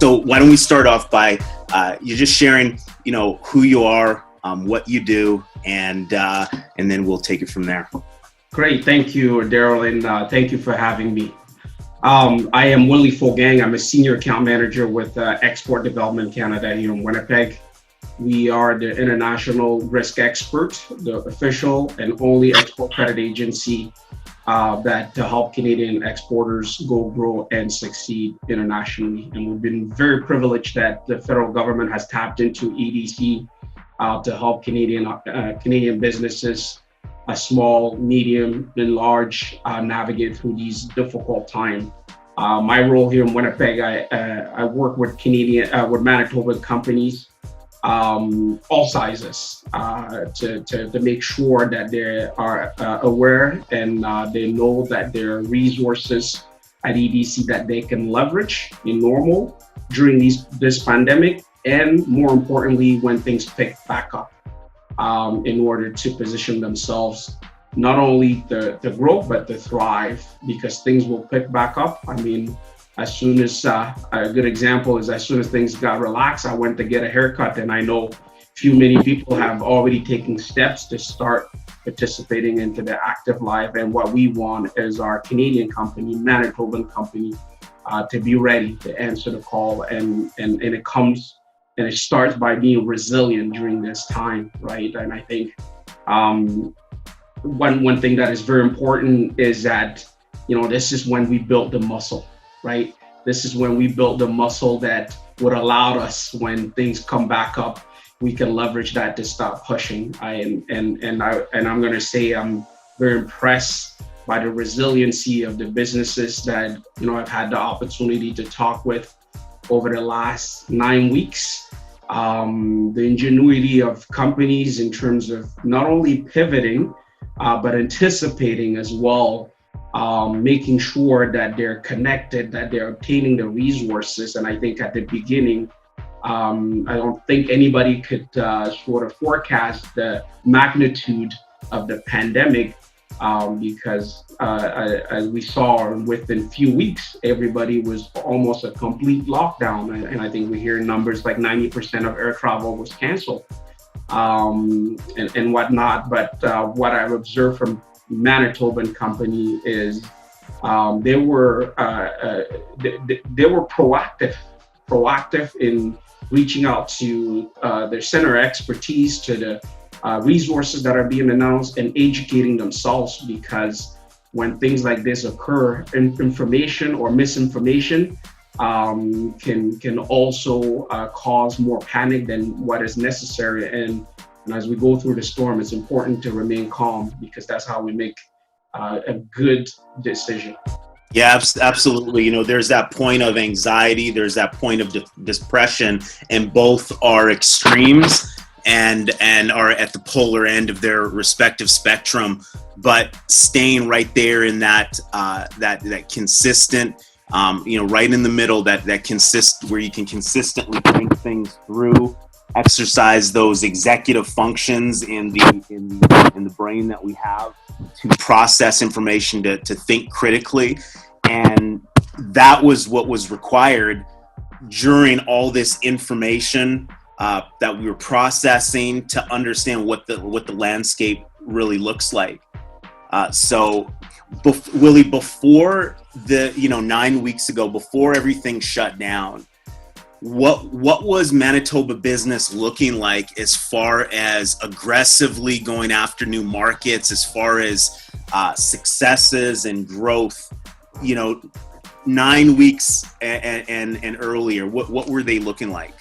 So why don't we start off by you just sharing, who you are, what you do, and then we'll take it from there. Great, thank you, Darrell, and thank you for having me. I am Willy Fogang. I'm a senior account manager with Export Development Canada here in Winnipeg. We are the international risk expert, the official and only export credit agency that to help Canadian exporters go, grow, and succeed internationally. And we've been very privileged that the federal government has tapped into EDC to help Canadian businesses, small, medium, and large, navigate through these difficult times. My role here in Winnipeg, I work with with Manitoba companies, all sizes, to make sure that they are aware and they know that there are resources at EDC that they can leverage in normal during this pandemic, and more importantly, when things pick back up, in order to position themselves not only to grow, but to thrive, because things will pick back up. I mean, as soon as, a good example is as soon as things got relaxed, I went to get a haircut, and I know many people have already taken steps to start participating into the active life. And what we want is our Canadian company, Manitoban company, to be ready to answer the call. And it starts by being resilient during this time, right? And I think one thing that is very important is that, this is when we built the muscle, right? This is when we built the muscle that would allow us, when things come back up, we can leverage that to stop pushing. I'm going to say I'm very impressed by the resiliency of the businesses that, I've had the opportunity to talk with over the last 9 weeks. The ingenuity of companies in terms of not only pivoting, but anticipating as well, making sure that they're connected, that they're obtaining the resources. And I think at the beginning, I don't think anybody could sort of forecast the magnitude of the pandemic, because as we saw within a few weeks, everybody was almost a complete lockdown. And I think we hear numbers like 90% of air travel was canceled, and whatnot. But what I've observed from Manitoban company is they were proactive in reaching out to their center of expertise, to the resources that are being announced, and educating themselves, because when things like this occur, information or misinformation can also cause more panic than what is necessary. And as we go through the storm, it's important to remain calm, because that's how we make a good decision. Yeah, absolutely. There's that point of anxiety, there's that point of depression, and both are extremes and are at the polar end of their respective spectrum. But staying right there in that consistent, right in the middle, that where you can consistently think things through, exercise those executive functions in the brain that we have to process information, to think critically. And that was what was required during all this information that we were processing, to understand what the landscape really looks like. So Willy, before 9 weeks ago, before everything shut down, what was Manitoba business looking like as far as aggressively going after new markets, as far as successes and growth, 9 weeks and earlier? What were they looking like?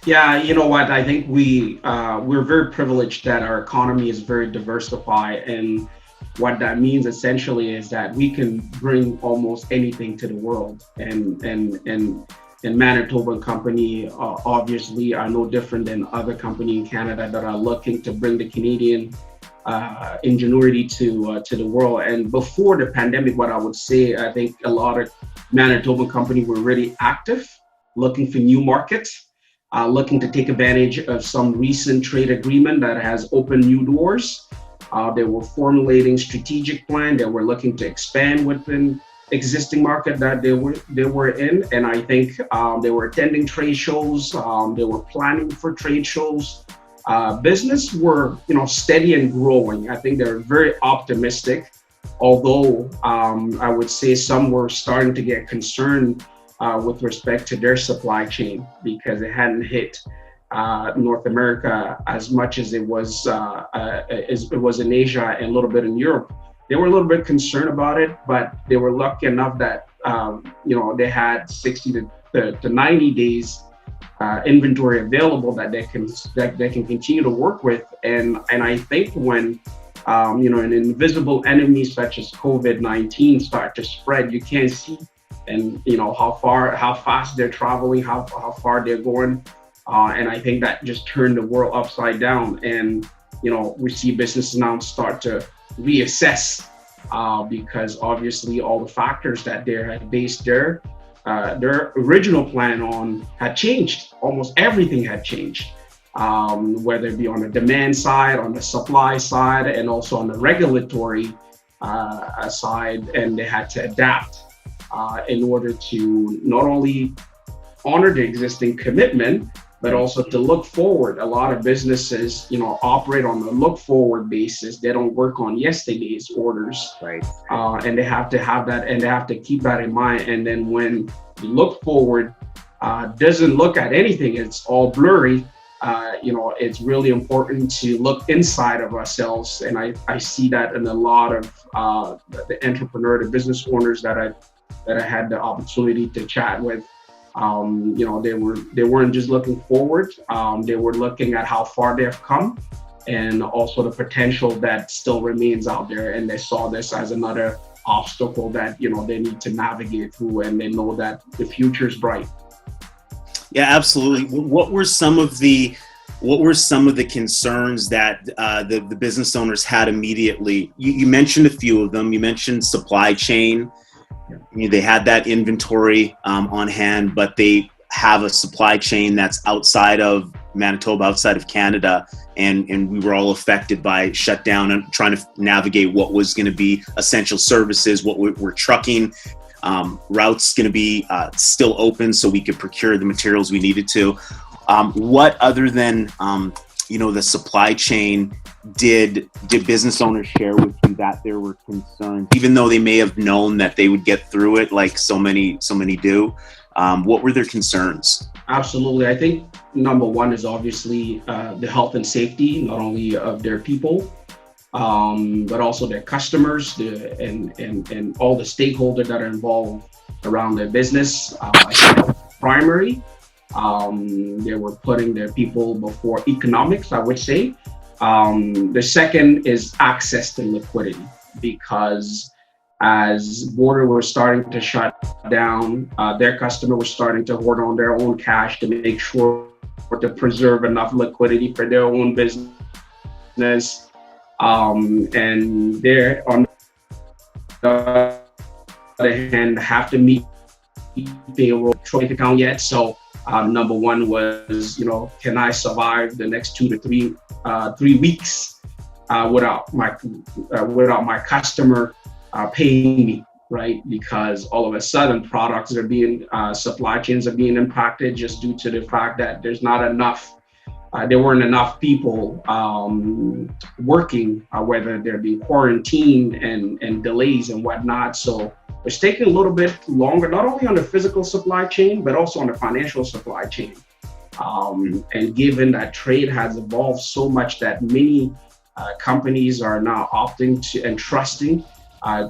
Yeah, you know what? I think we're very privileged that our economy is very diversified, and what that means essentially is that we can bring almost anything to the world. And Manitoba company obviously are no different than other companies in Canada that are looking to bring the Canadian ingenuity to the world. And before the pandemic, what I would say, I think a lot of Manitoba companies were really active, looking for new markets, looking to take advantage of some recent trade agreement that has opened new doors. They were formulating strategic plan. They were looking to expand within existing market that they were in, and I think they were attending trade shows. They were planning for trade shows. Business were steady and growing. I think they're very optimistic, although I would say some were starting to get concerned with respect to their supply chain because it hadn't hit North America as much as it was in Asia and a little bit in Europe. They were a little bit concerned about it, but they were lucky enough that they had 60 to 90 days inventory available that they can continue to work with. And I think when an invisible enemy such as COVID-19 start to spread, you can't see and how fast they're traveling, how far they're going. And I think that just turned the world upside down. And, we see businesses now start to reassess because obviously all the factors that they had based their original plan on had changed. Almost everything had changed, whether it be on the demand side, on the supply side, and also on the regulatory side. And they had to adapt in order to not only honor the existing commitment, but also to look forward. A lot of businesses, operate on the look forward basis. They don't work on yesterday's orders. Right. And they have to have that, and they have to keep that in mind. And then when you look forward, doesn't look at anything, it's all blurry. It's really important to look inside of ourselves. And I see that in a lot of the entrepreneur, the business owners that I had the opportunity to chat with. They weren't just looking forward. They were looking at how far they've come and also the potential that still remains out there. And they saw this as another obstacle that, they need to navigate through, and they know that the future is bright. Yeah, absolutely. What were some of the concerns that the business owners had immediately? You mentioned a few of them. You mentioned supply chain. They had that inventory on hand, but they have a supply chain that's outside of Manitoba, outside of Canada, and we were all affected by shutdown and trying to navigate what was going to be essential services, what were trucking routes going to be still open so we could procure the materials we needed to. What other than the supply chain did business owners share with you that there were concerns, even though they may have known that they would get through it like so many do? What were their concerns? Absolutely. I think number one is obviously the health and safety, not only of their people, but also their customers and all the stakeholders that are involved around their business. Primary. They were putting their people before economics, I would say. The second is access to liquidity, because as border was starting to shut down, their customer was starting to hoard on their own cash to make sure to preserve enough liquidity for their own business. And they're on the other hand have to meet payroll joint account yet. So number one was, can I survive the next 2 to 3 weeks without my customer paying me, right? Because all of a sudden products are being, supply chains are being impacted just due to the fact that there's not enough, there weren't enough people working, whether they're being quarantined and delays and whatnot. So it's taking a little bit longer, not only on the physical supply chain, but also on the financial supply chain. And given that trade has evolved so much that many companies are now opting to and trusting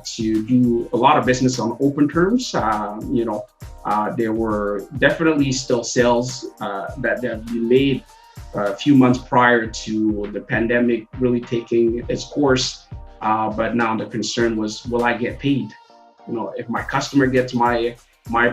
to do a lot of business on open terms. There were definitely still sales that have been made a few months prior to the pandemic really taking its course. But now the concern was, will I get paid? If my customer gets my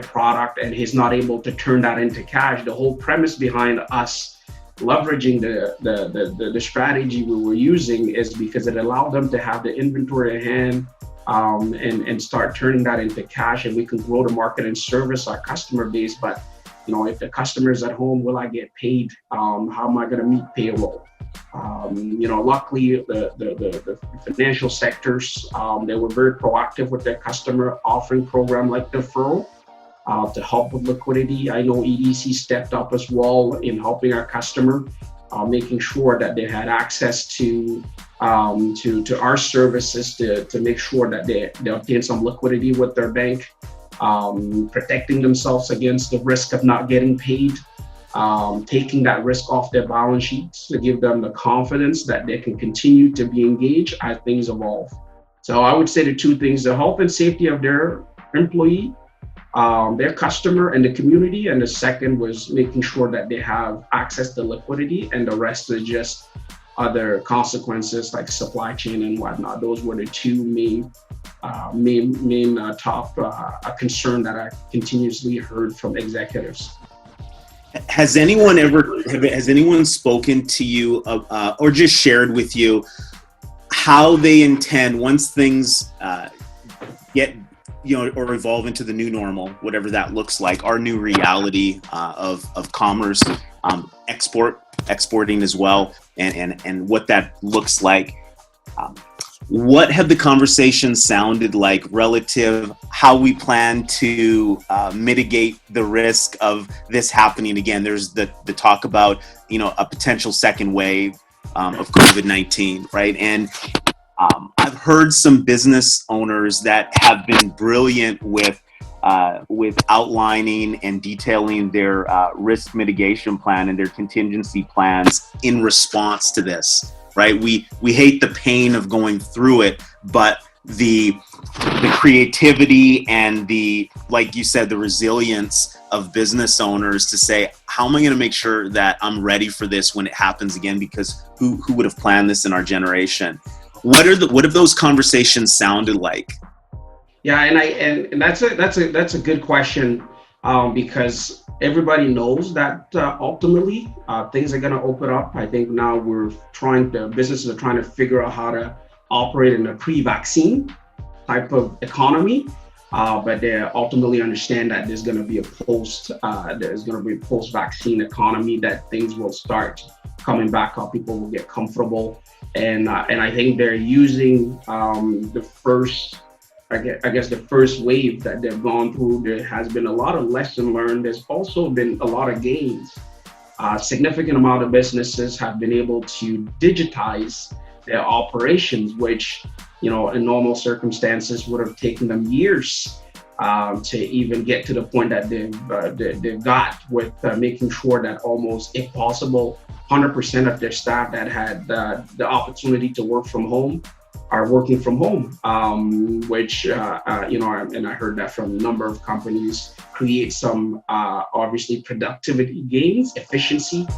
product and he's not able to turn that into cash, the whole premise behind us leveraging the strategy we were using is because it allowed them to have the inventory at hand and start turning that into cash, and we can grow the market and service our customer base. But if the customer's at home, will I get paid? How am I going to meet payroll? Luckily, the financial sectors, they were very proactive with their customer, offering program like deferral to help with liquidity. I know EDC stepped up as well in helping our customer, making sure that they had access to our services to make sure that they obtain some liquidity with their bank, protecting themselves against the risk of not getting paid. Taking that risk off their balance sheets to give them the confidence that they can continue to be engaged as things evolve. So I would say the two things: the health and safety of their employee, their customer, and the community. And the second was making sure that they have access to liquidity, and the rest is just other consequences like supply chain and whatnot. Those were the two main top concern that I continuously heard from executives. Has anyone spoken to you or just shared with you how they intend, once things get, or evolve into the new normal, whatever that looks like, our new reality of commerce, exporting as well, and what that looks like? What have the conversations sounded like relative how we plan to mitigate the risk of this happening again? There's the talk about, a potential second wave of COVID-19, right? And I've heard some business owners that have been brilliant with outlining and detailing their risk mitigation plan and their contingency plans in response to this. Right, we hate the pain of going through it, but the creativity and the, like you said, the resilience of business owners to say, how am I going to make sure that I'm ready for this when it happens again? Because who would have planned this in our generation? What have those conversations sounded like? Yeah, and that's a good question, because everybody knows that ultimately things are going to open up. I think now businesses are trying to figure out how to operate in a pre-vaccine type of economy, but they ultimately understand that there's going to be a post-vaccine economy, that things will start coming back up. People will get comfortable, and I think they're using the first wave that they've gone through. There has been a lot of lesson learned. There's also been a lot of gains. Significant amount of businesses have been able to digitize their operations, which, in normal circumstances would have taken them years to even get to the point that they've got with making sure that almost, if possible, 100% of their staff that had the opportunity to work from home are working from home, which, and I heard that from a number of companies, create some obviously productivity gains, efficiency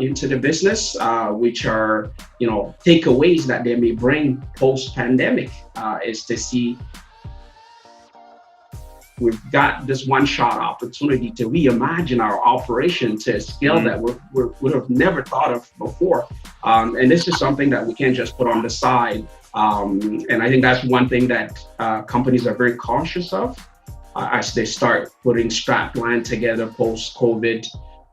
into the business, which are, takeaways that they may bring post-pandemic, is to see we've got this one-shot opportunity to reimagine our operation to a scale that we would have never thought of before. And this is something that we can't just put on the side. And I think that's one thing that companies are very cautious of as they start putting strat plan together post-COVID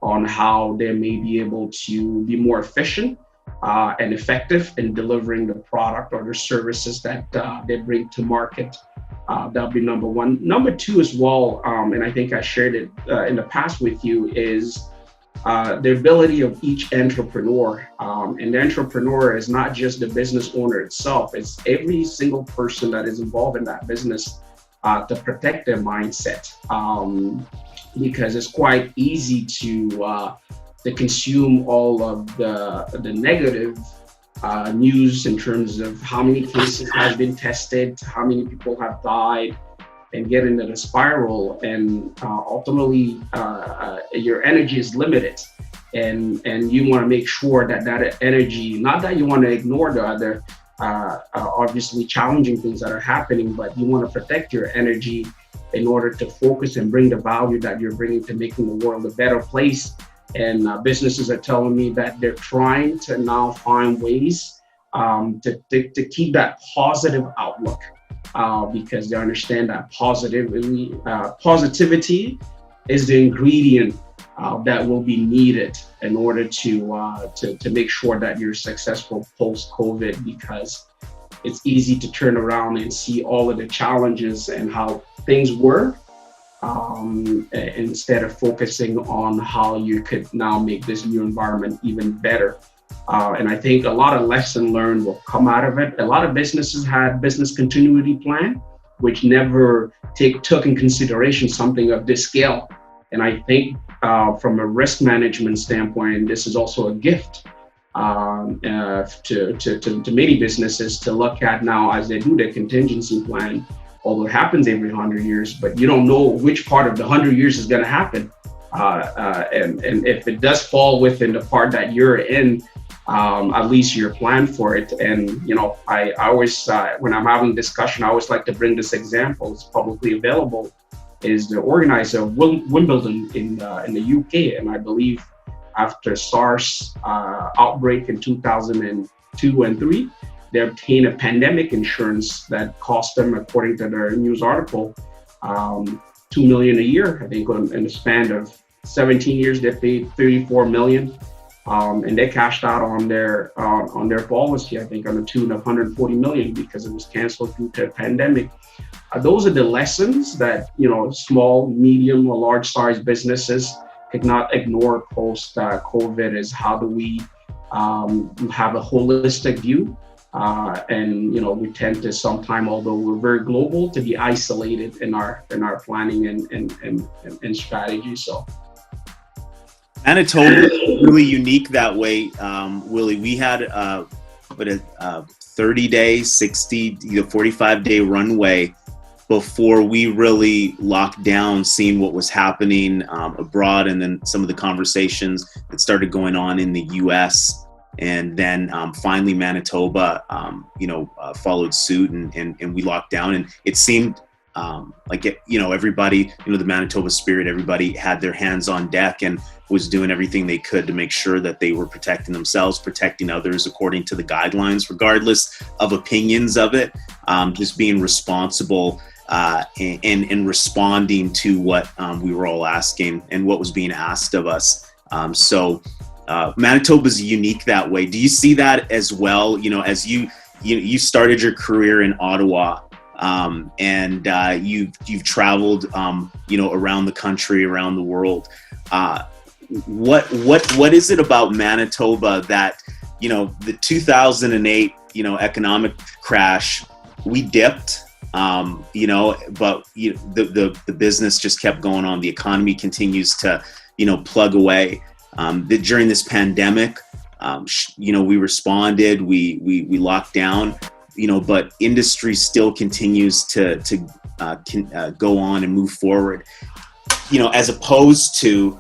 on how they may be able to be more efficient and effective in delivering the product or the services that they bring to market. That'll be number one. Number two as well, and I think I shared it in the past with you, is the ability of each entrepreneur. And the entrepreneur is not just the business owner itself, it's every single person that is involved in that business to protect their mindset. Because it's quite easy to consume all of the negative news in terms of how many cases have been tested, how many people have died, and get into the spiral. And ultimately, your energy is limited, and you want to make sure that energy, not that you want to ignore the other obviously challenging things that are happening, but you want to protect your energy in order to focus and bring the value that you're bringing to making the world a better place. And businesses are telling me that they're trying to now find ways to keep that positive outlook, because they understand that positivity is the ingredient that will be needed in order to make sure that you're successful post-COVID, because it's easy to turn around and see all of the challenges and how things were, instead of focusing on how you could now make this new environment even better. And I think a lot of lesson learned will come out of it. A lot of businesses had business continuity plan, which never took in consideration something of this scale. And I think from a risk management standpoint, this is also a gift to many businesses to look at now as they do their contingency plan, although it happens every 100 years, but you don't know which part of the 100 years is going to happen. And if it does fall within the part that you're in, at least you're planned for it. And, you know, I always, when I'm having discussion, I always like to bring this example. It's publicly available, is the organizer of Wimbledon in the UK. And I believe after SARS outbreak in 2002 and 3, they obtained a pandemic insurance that cost them, according to their news article, $2 million a year. I think in the span of 17 years, they paid $34 million. And they cashed out on their policy, I think, on the tune of $140 million, because it was canceled due to a pandemic. Those are the lessons that, you know, small, medium, or large-sized businesses could not ignore post COVID. Is how do we have a holistic view? And, you know, we tend to sometimes, although we're very global, to be isolated in our planning and strategy. So. Manitoba is really unique that way, Willie. We had a 30-day, 60, 45-day runway before we really locked down, seeing what was happening abroad, and then some of the conversations that started going on in the U.S. And then finally Manitoba, followed suit, and we locked down. And it seemed everybody, the Manitoba spirit, everybody had their hands on deck and was doing everything they could to make sure that they were protecting themselves, protecting others according to the guidelines, regardless of opinions of it, just being responsible and responding to what we were all asking and what was being asked of us. So Manitoba's unique that way. Do you see that as well? As you started your career in Ottawa, and you've traveled, around the country, around the world. What is it about Manitoba that, the 2008, economic crash, we dipped, but the business just kept going on. The economy continues to, plug away. During this pandemic, we responded, we locked down, but industry still continues to go on and move forward, as opposed to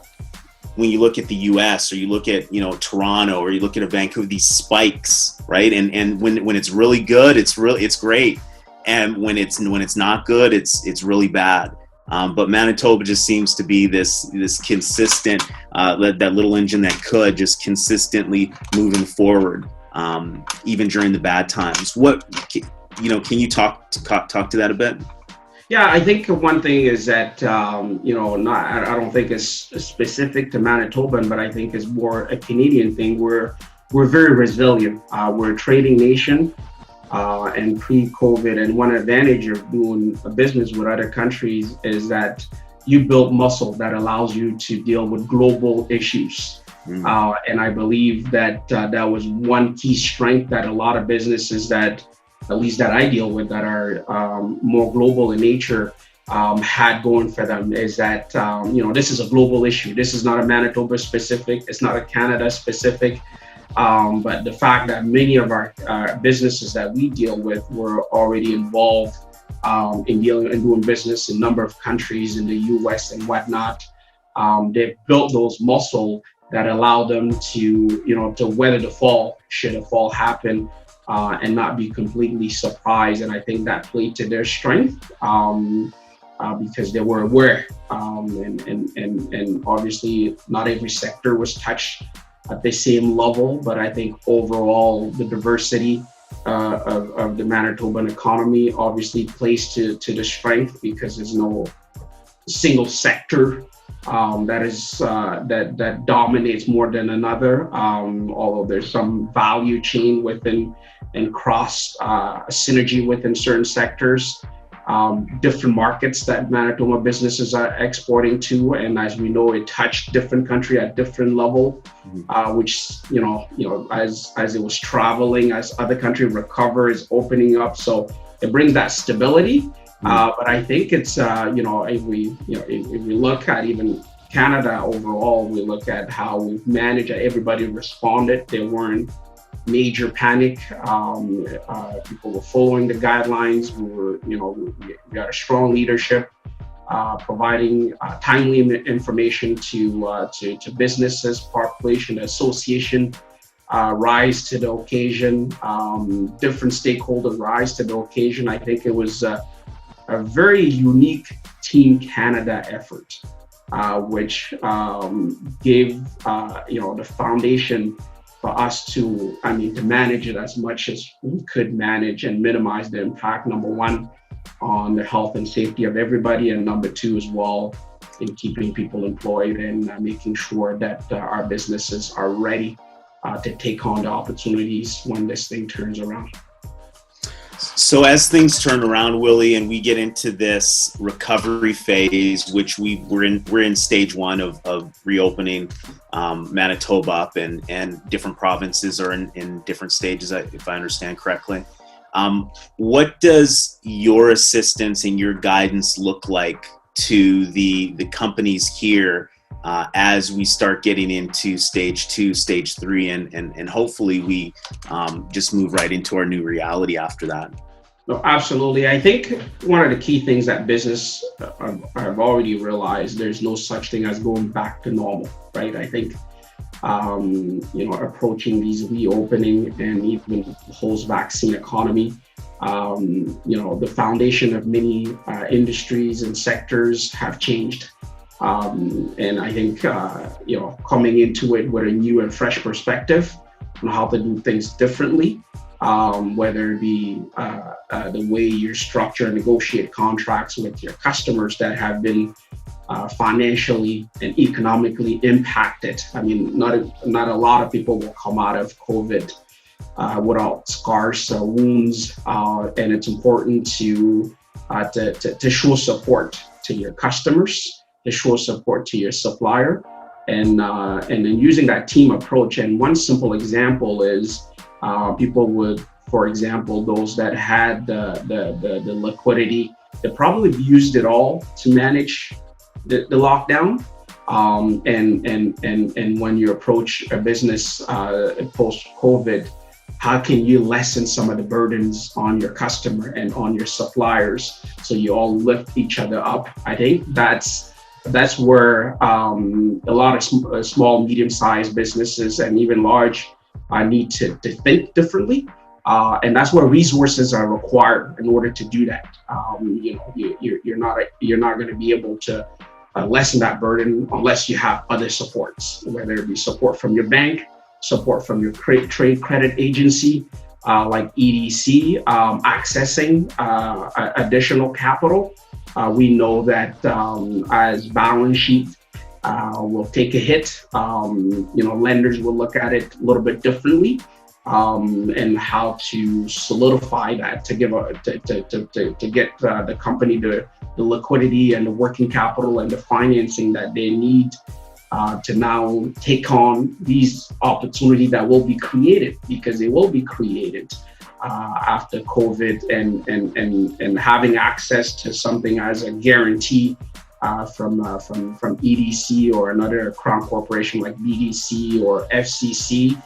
when you look at the US, or you look at, Toronto, or you look at Vancouver, these spikes, right? And when it's really good, it's great. And when it's not good, it's really bad. But Manitoba just seems to be this consistent, that little engine that could just consistently moving forward, even during the bad times. Can you talk to that a bit? Yeah, I think one thing is that, I don't think it's specific to Manitoban, but I think it's more a Canadian thing. We're very resilient. We're a trading nation, and pre-COVID. And one advantage of doing a business with other countries is that you build muscle that allows you to deal with global issues. And I believe that that was one key strength that a lot of businesses that, at least that I deal with, that are more global in nature, had going for them, is that, this is a global issue. This is not a Manitoba specific, it's not a Canada specific, but the fact that many of our businesses that we deal with were already involved in dealing and doing business in a number of countries in the US and whatnot. They've built those muscle that allow them to, to weather the fall, should a fall happen, and not be completely surprised. And I think that played to their strength, because they were aware. And obviously not every sector was touched at the same level, but I think overall the diversity of the Manitoban economy obviously plays to the strength, because there's no single sector that dominates more than another. Although there's some value chain within and cross synergy within certain sectors. Different markets that Manitoba businesses are exporting to, and as we know, it touched different country at different level, which as it was traveling, as other country recover, is opening up, so it brings that stability. But I think it's if we look at even Canada overall, we look at how we've managed. Everybody responded. There weren't major panic. People were following the guidelines. We got a strong leadership, providing timely information to businesses, population, association, rise to the occasion. Different stakeholders rise to the occasion. I think it was a very unique Team Canada effort, which gave the foundation for us to manage it as much as we could manage and minimize the impact, number one, on the health and safety of everybody, and number two as well, in keeping people employed and making sure that our businesses are ready to take on the opportunities when this thing turns around. So as things turn around, Willy, and we get into this recovery phase, which we're in stage one of reopening Manitoba up, and different provinces are in different stages, if I understand correctly. What does your assistance and your guidance look like to the companies here as we start getting into stage 2, stage 3, and hopefully we just move right into our new reality after that? No, absolutely. I think one of the key things that business I've already realized, there's no such thing as going back to normal, right? I think approaching these reopening and even post-vaccine economy, the foundation of many industries and sectors have changed. And I think, coming into it with a new and fresh perspective on how to do things differently, whether it be the way you structure and negotiate contracts with your customers that have been financially and economically impacted. I mean, not a lot of people will come out of COVID without scars or wounds, and it's important to show support to your customers, to show support to your supplier, and then using that team approach. And one simple example is people would, for example, those that had the liquidity, they probably used it all to manage the lockdown. And when you approach a business post-COVID, how can you lessen some of the burdens on your customer and on your suppliers, so you all lift each other up? I think that's where a lot of small, medium-sized businesses and even large need to think differently. And that's where resources are required in order to do that. You're not going to be able to lessen that burden unless you have other supports, whether it be support from your bank, support from your trade credit agency, like EDC, accessing additional capital. We know that as balance sheet will take a hit, lenders will look at it a little bit differently, and how to solidify that to get the company the liquidity and the working capital and the financing that they need to now take on these opportunities that will be created, because they will be created after COVID, and having access to something as a guarantee from EDC or another crown corporation like BDC or FCC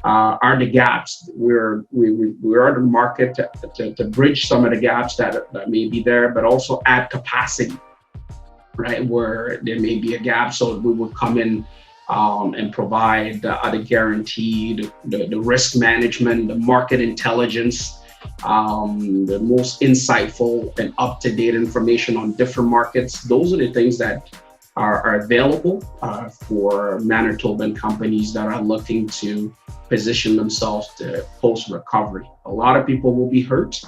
are the gaps. We are the market to bridge some of the gaps that may be there, but also add capacity, right, where there may be a gap. So we will come in and provide the guarantee, the risk management, the market intelligence, the most insightful and up-to-date information on different markets. Those are the things that are available for Manitoban companies that are looking to position themselves to post-recovery. A lot of people will be hurt.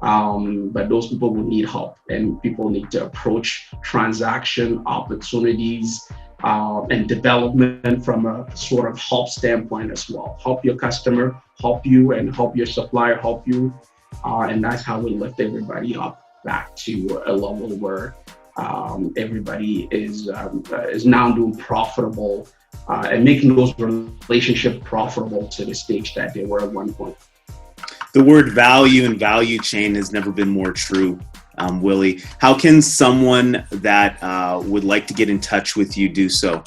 But those people will need help, and people need to approach transaction opportunities and development from a sort of help standpoint as well. Help your customer, help you, and help your supplier, help you. And that's how we lift everybody up back to a level where everybody is now doing profitable and making those relationships profitable to the stage that they were at one point. The word value and value chain has never been more true, Willy. How can someone that would like to get in touch with you do so?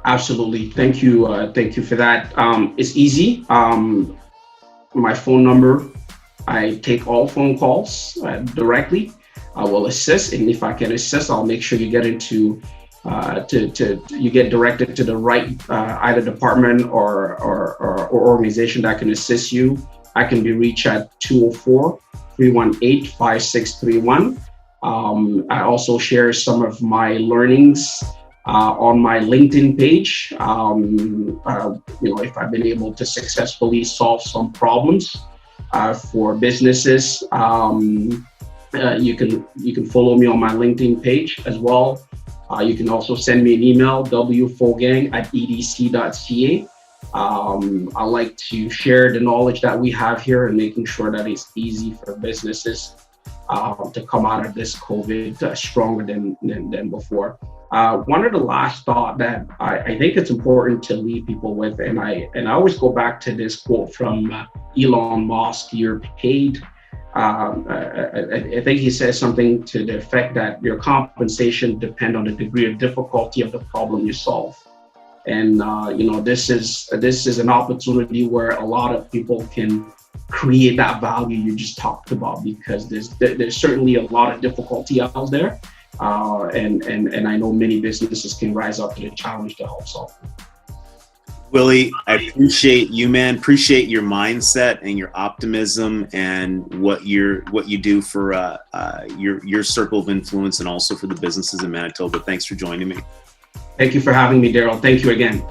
Absolutely. Thank you. Thank you for that. It's easy. My phone number, I take all phone calls directly. I will assist, and if I can assist, I'll make sure you get into you get directed to the right either department or organization that can assist you. I can be reached at 204-318-5631. I also share some of my learnings on my LinkedIn page. If I've been able to successfully solve some problems for businesses, you can follow me on my LinkedIn page as well. You can also send me an email, wfogang@edc.ca. I like to share the knowledge that we have here and making sure that it's easy for businesses to come out of this COVID stronger than before. One of the last thought that I think it's important to leave people with, and I always go back to this quote from Elon Musk: "You're paid." I think he says something to the effect that your compensation depends on the degree of difficulty of the problem you solve. And this is an opportunity where a lot of people can create that value you just talked about, because there's certainly a lot of difficulty out there, and I know many businesses can rise up to the challenge to help solve it. Willy, I appreciate you, man. Appreciate your mindset and your optimism and what you do for your circle of influence and also for the businesses in Manitoba. Thanks for joining me. Thank you for having me, Darrell. Thank you again.